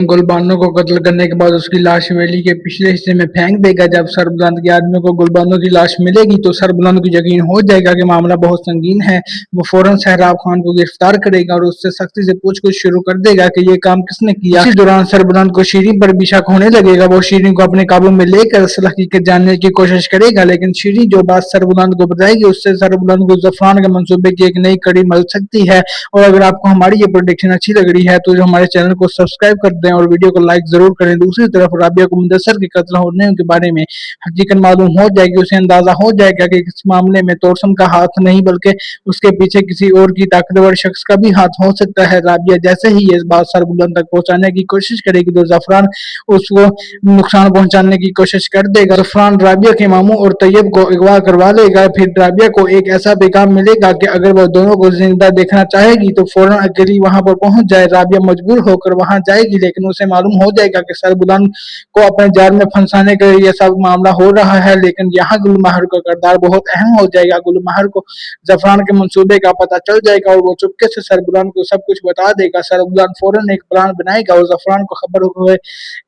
गुलबानो को कत्ल करने के बाद उसकी लाश हवेली के पिछले हिस्से में फेंक देगा। जब सरबुलंद के आदमी को गुलबानो की लाश मिलेगी तो सरबुलंद को यकीन हो जाएगा कि मामला बहुत संगीन है। वो फौरन सहराब खान को गिरफ्तार करेगा और उससे सख्ती से पूछताछ शुरू कर देगा कि ये काम किसने किया। इसी दौरान सरबुलंद को शीरीन पर भी शक होने लगेगा। वो शीरीन को अपने काबू में लेकर असल हकीकत जानने की कोशिश करेगा, लेकिन शीरीन जो बात सरबुलंद को बताएगी उससे सरबुलंद को जफरान के मंसूबे की एक नई कड़ी मिल सकती है। और अगर आपको हमारी ये प्रोडिक्शन अच्छी लग रही है तो हमारे चैनल को सब्सक्राइब कर दें और वीडियो को लाइक जरूर करें। दूसरी तरफ राबिया को मुदस्सर के कत्ल होने के बारे में हकीकत मालूम हो जाएगी। उसे अंदाजा हो जाएगा कि इस मामले में तोरसम का हाथ नहीं बल्कि उसके पीछे किसी और की ताकतवर शख्स का भी हाथ हो सकता है। राबिया जैसे ही ये बात सरबुलंद तक पहुंचाने की कोशिश करेगी तो जफरान उसको नुकसान पहुंचाने की कोशिश कर देगा। जफरान राबिया के मामू और तैयब को अगवा करवा लेगा। फिर राबिया को एक ऐसा पैगाम मिलेगा कि अगर वो दोनों को जिंदा देखना चाहेगी तो फौरन अकेली वहां पर पहुंच जाए। राबिया मजबूर होकर वहां जाएगी, लेकिन उसे मालूम हो जाएगा कि सरबुलंद को अपने जाल में फंसाने के लिए यह सब मामला हो रहा है। लेकिन यहाँ गुलमहर का किरदार बहुत अहम हो जाएगा। गुलमहर को जफरान के मंसूबे का पता चल जाएगा और वो चुपके से सरबुलंद को सब कुछ बता देगा। सरबुलंद फौरन एक प्लान बनाएगा और जफरान को खबर हुए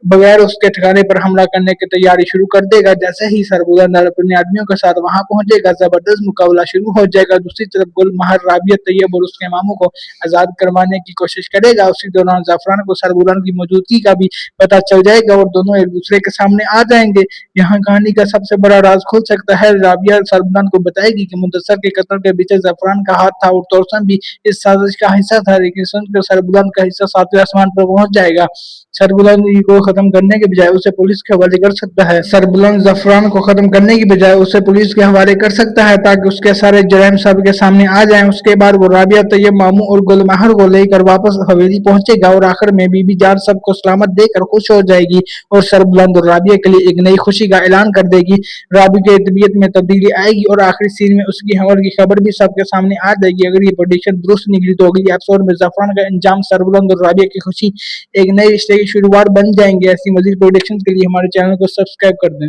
बगैर उसके ठिकाने पर हमला करने की तैयारी शुरू कर देगा। जैसे ही सरबुलंद अपने आदमियों के साथ वहां पहुंचेगा, जबरदस्त मुकाबला शुरू हो जाएगा। दूसरी तरफ गुलमहर राबिया तैयब और उसके मामू को आजाद करवाने की कोशिश करेगा। उसी दौरान जफरान को सरबुलंद की मौजूदगी का भी पता चल जाएगा और दोनों एक दूसरे के सामने आ जाएंगे। यहाँ कहानी का सबसे बड़ा राज खुल सकता है। राबिया सरबुलंद को बताएगी कि मुदस्सर के कत्ल के पीछे जफरान का हाथ था और तोरसम भी इस साजिश का हिस्सा था, लेकिन सुनकर सरबुलंद का हिस्सा सातवें आसमान पर पहुंच जाएगा। सरबुलंद को खत्म करने के बजाय उसे पुलिस के हवाले कर सकता है। सरबुलंद जफरान को खत्म करने की बजाय उसे पुलिस के हवाले कर सकता है ताकि उसके सारे जराइम सबके सामने आ जाएं। उसके बाद वो राबिया तैयब मामू और गुलमहर को लेकर वापस हवेली पहुंचेगा और आखिर में बीबी जान सबको सलामत देकर खुश हो जाएगी और सरबुलंद और राबिया के लिए एक नई खुशी का ऐलान कर देगी। राबिया की तबीयत में तब्दीली आएगी और आखिरी सीन में उसकी हमल की खबर भी सबके सामने आ जाएगी। अगर ये प्रेडिक्शन दुरुस्त निकली तो अगली एपिसोड में जफरान का अंजाम सरबुलंद और राबिया की खुशी एक नए रिश्ते की शुरुआत बन जाएंगे। ऐसी मजीद प्रोडिक्शन के लिए हमारे चैनल को सब्सक्राइब कर दें।